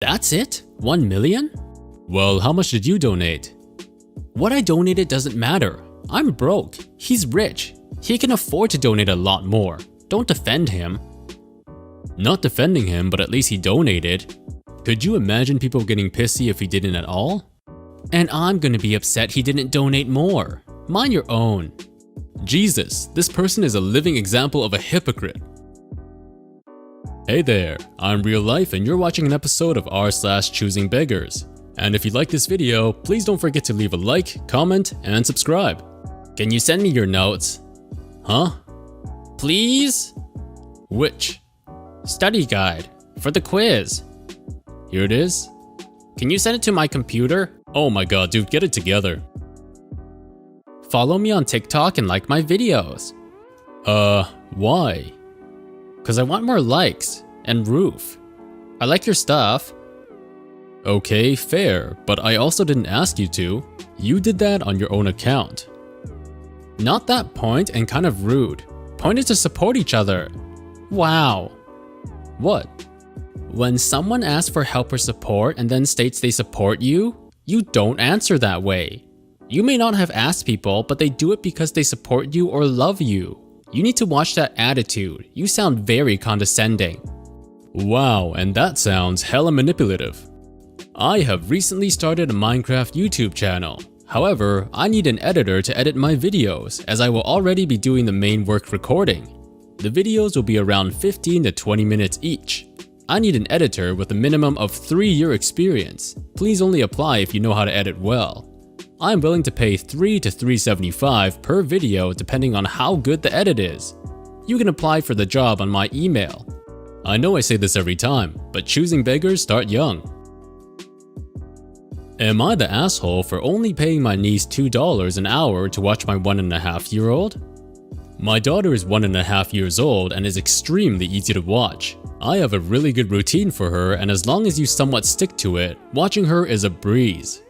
That's it? 1 million? Well, how much did you donate? What I donated doesn't matter. I'm broke. He's rich. He can afford to donate a lot more. Don't defend him. Not defending him, but at least he donated. Could you imagine people getting pissy if he didn't at all? And I'm gonna be upset he didn't donate more. Mind your own. Jesus, this person is a living example of a hypocrite. Hey there, I'm Real Life and you're watching an episode of r/Choosingbeggars. And if you like this video, please don't forget to leave a like, comment, and subscribe. Can you send me your notes? Huh? Please? Which? Study guide. For the quiz. Here it is. Can you send it to my computer? Oh my god, dude, get it together. Follow me on TikTok and like my videos. Why? Cause I want more likes and roof. I like your stuff. Okay, fair, but I also didn't ask you to. You did that on your own account. Not that point and kind of rude. Point is to support each other. Wow. What? When someone asks for help or support and then states they support you, you don't answer that way. You may not have asked people, but they do it because they support you or love you. You need to watch that attitude. You sound very condescending. Wow, and that sounds hella manipulative. I have recently started a Minecraft YouTube channel. However, I need an editor to edit my videos as I will already be doing the main work recording. The videos will be around 15 to 20 minutes each. I need an editor with a minimum of 3-year experience. Please only apply if you know how to edit well. I am willing to pay $3 to $3.75 per video depending on how good the edit is. You can apply for the job on my email. I know I say this every time, but choosing beggars start young. Am I the asshole for only paying my niece $2 an hour to watch my 1.5-year-old? My daughter is 1.5 years old and is extremely easy to watch. I have a really good routine for her, and as long as you somewhat stick to it, watching her is a breeze.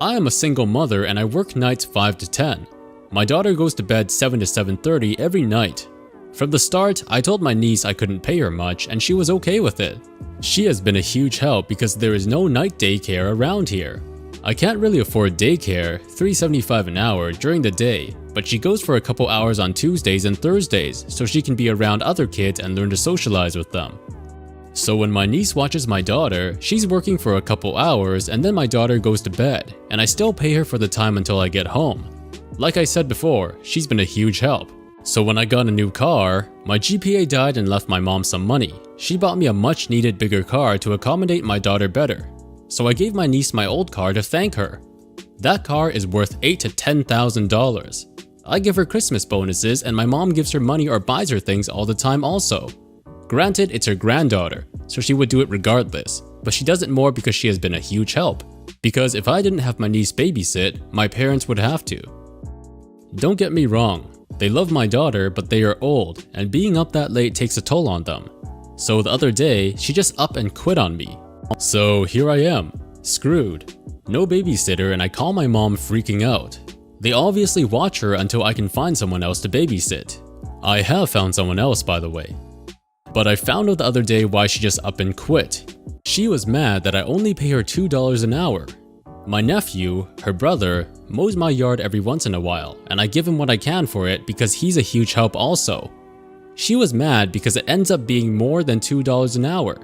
I am a single mother and I work nights 5 to 10. My daughter goes to bed 7 to 7:30 every night. From the start, I told my niece I couldn't pay her much and she was okay with it. She has been a huge help because there is no night daycare around here. I can't really afford daycare, $3.75 an hour during the day, but she goes for a couple hours on Tuesdays and Thursdays so she can be around other kids and learn to socialize with them. So when my niece watches my daughter, she's working for a couple hours and then my daughter goes to bed, and I still pay her for the time until I get home. Like I said before, she's been a huge help. So when I got a new car, my GPA died and left my mom some money. She bought me a much needed bigger car to accommodate my daughter better. So I gave my niece my old car to thank her. That car is worth $8,000 to $10,000. I give her Christmas bonuses and my mom gives her money or buys her things all the time also. Granted, it's her granddaughter, so she would do it regardless, but she does it more because she has been a huge help. Because if I didn't have my niece babysit, my parents would have to. Don't get me wrong, they love my daughter, but they are old, and being up that late takes a toll on them. So the other day, she just up and quit on me. So here I am, screwed. No babysitter, and I call my mom freaking out. They obviously watch her until I can find someone else to babysit. I have found someone else, by the way. But I found out the other day why she just up and quit. She was mad that I only pay her $2 an hour. My nephew, her brother, mows my yard every once in a while, and I give him what I can for it because he's a huge help also. She was mad because it ends up being more than $2 an hour.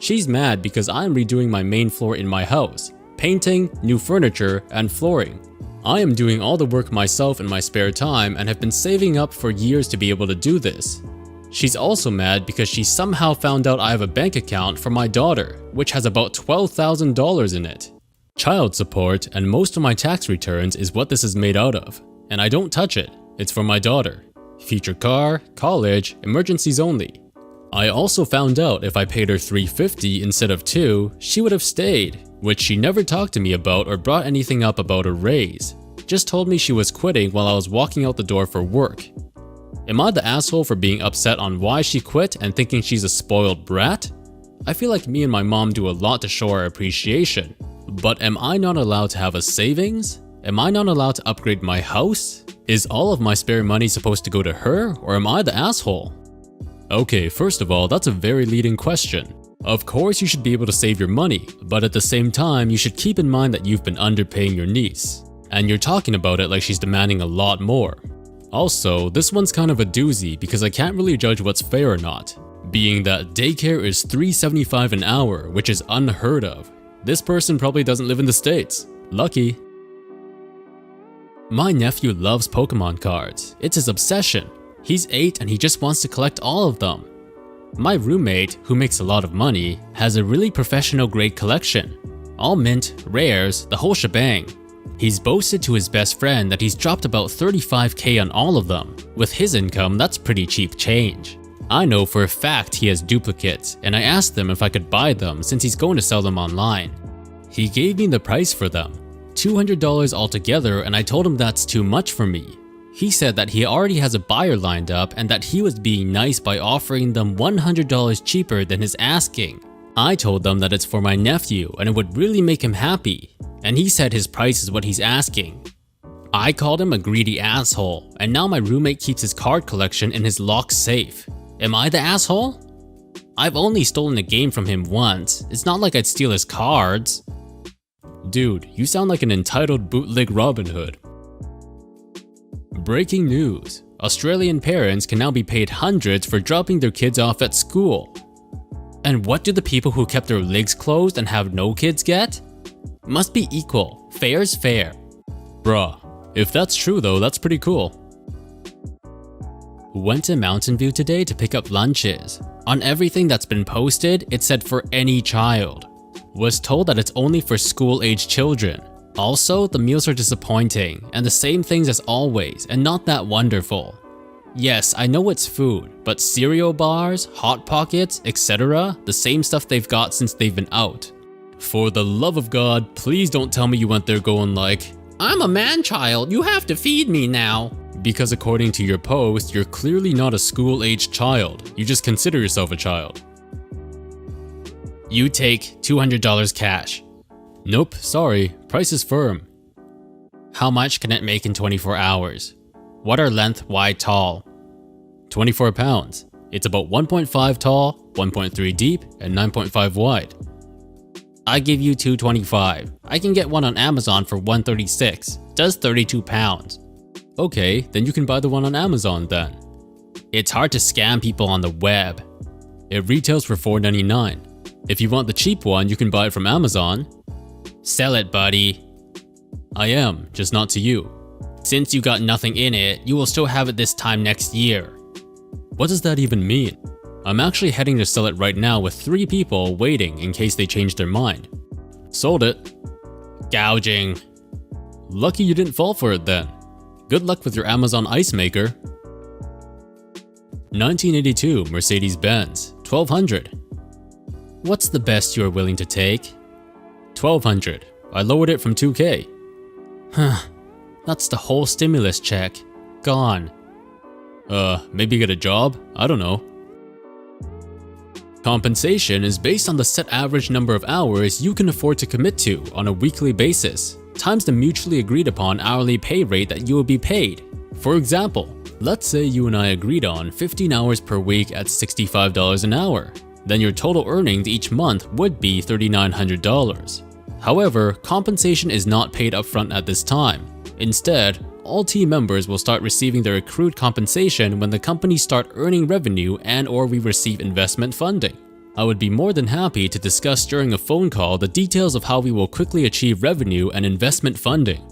She's mad because I'm redoing my main floor in my house, painting, new furniture, and flooring. I am doing all the work myself in my spare time and have been saving up for years to be able to do this. She's also mad because she somehow found out I have a bank account for my daughter, which has about $12,000 in it. Child support and most of my tax returns is what this is made out of, and I don't touch it. It's for my daughter. Future car, college, emergencies only. I also found out if I paid her $350 instead of $2, she would have stayed, which she never talked to me about or brought anything up about a raise. Just told me she was quitting while I was walking out the door for work. Am I the asshole for being upset on why she quit and thinking she's a spoiled brat? I feel like me and my mom do a lot to show our appreciation. But am I not allowed to have a savings? Am I not allowed to upgrade my house? Is all of my spare money supposed to go to her, or am I the asshole? Okay, first of all, that's a very leading question. Of course you should be able to save your money, but at the same time you should keep in mind that you've been underpaying your niece. And you're talking about it like she's demanding a lot more. Also, this one's kind of a doozy because I can't really judge what's fair or not, being that daycare is $3.75 an hour, which is unheard of. This person probably doesn't live in the States. Lucky. My nephew loves Pokemon cards. It's his obsession. He's 8 and he just wants to collect all of them. My roommate, who makes a lot of money, has a really professional grade collection. All mint, rares, the whole shebang. He's boasted to his best friend that he's dropped about $35K on all of them. With his income, that's pretty cheap change. I know for a fact he has duplicates, and I asked him if I could buy them since he's going to sell them online. He gave me the price for them, $200 altogether, and I told him that's too much for me. He said that he already has a buyer lined up and that he was being nice by offering them $100 cheaper than his asking. I told them that it's for my nephew and it would really make him happy, and he said his price is what he's asking. I called him a greedy asshole, and now my roommate keeps his card collection in his locked safe. Am I the asshole? I've only stolen a game from him once. It's not like I'd steal his cards. Dude, you sound like an entitled bootleg Robin Hood. Breaking news. Australian parents can now be paid hundreds for dropping their kids off at school. And what do the people who kept their legs closed and have no kids get? Must be equal. Fair's fair. Bruh. If that's true though, that's pretty cool. Went to Mountain View today to pick up lunches. On everything that's been posted, it said for any child. Was told that it's only for school-age children. Also, the meals are disappointing and the same things as always and not that wonderful. Yes, I know it's food, but cereal bars, Hot Pockets, etc., the same stuff they've got since they've been out. For the love of God, please don't tell me you went there going like, "I'm a man-child, you have to feed me now." Because according to your post, you're clearly not a school-aged child. You just consider yourself a child. You take $200 cash. Nope, sorry, price is firm. How much can it make in 24 hours? What are length, wide, tall? 24 pounds. It's about 1.5 tall, 1.3 deep, and 9.5 wide. I give you $225. I can get one on Amazon for $136. Does 32 pounds. Okay, then you can buy the one on Amazon then. It's hard to scam people on the web. It retails for $4.99. If you want the cheap one, you can buy it from Amazon. Sell it, buddy. I am, just not to you. Since you got nothing in it, you will still have it this time next year. What does that even mean? I'm actually heading to sell it right now with 3 people waiting in case they change their mind. Sold it. Gouging. Lucky you didn't fall for it then. Good luck with your Amazon ice maker. 1982 Mercedes-Benz, $1,200. What's the best you are willing to take? $1,200. I lowered it from $2K. Huh. That's the whole stimulus check. Gone. Maybe get a job? I don't know. Compensation is based on the set average number of hours you can afford to commit to on a weekly basis, times the mutually agreed upon hourly pay rate that you will be paid. For example, let's say you and I agreed on 15 hours per week at $65 an hour. Then your total earnings each month would be $3,900. However, compensation is not paid upfront at this time. Instead, all team members will start receiving their accrued compensation when the companies start earning revenue and/or we receive investment funding. I would be more than happy to discuss during a phone call the details of how we will quickly achieve revenue and investment funding.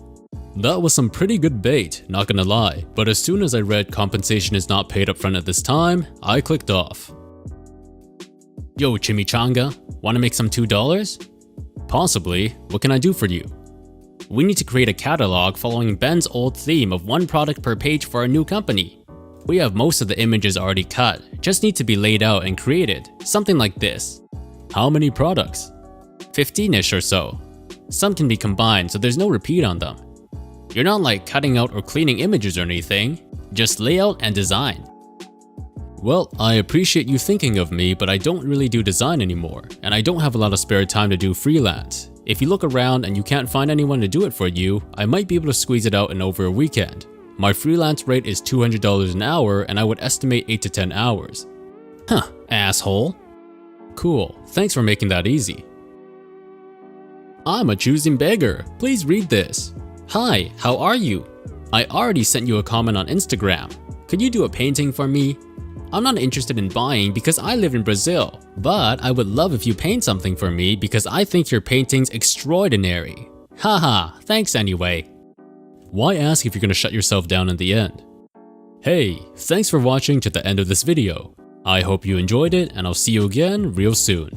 That was some pretty good bait, not gonna lie, but as soon as I read compensation is not paid upfront at this time, I clicked off. Yo, Chimichanga, wanna make some $2? Possibly. What can I do for you? We need to create a catalog following Ben's old theme of one product per page for our new company. We have most of the images already cut, just need to be laid out and created, something like this. How many products? 15-ish or so. Some can be combined so there's no repeat on them. You're not like cutting out or cleaning images or anything, just layout and design. Well, I appreciate you thinking of me, but I don't really do design anymore, and I don't have a lot of spare time to do freelance. If you look around and you can't find anyone to do it for you, I might be able to squeeze it out in over a weekend. My freelance rate is $200 an hour and I would estimate 8 to 10 hours. Huh, asshole. Cool, thanks for making that easy. I'm a choosing beggar. Please read this. Hi, how are you? I already sent you a comment on Instagram. Could you do a painting for me? I'm not interested in buying because I live in Brazil, but I would love if you paint something for me because I think your painting's extraordinary. Haha, thanks anyway. Why ask if you're gonna shut yourself down in the end? Hey, thanks for watching to the end of this video. I hope you enjoyed it and I'll see you again real soon.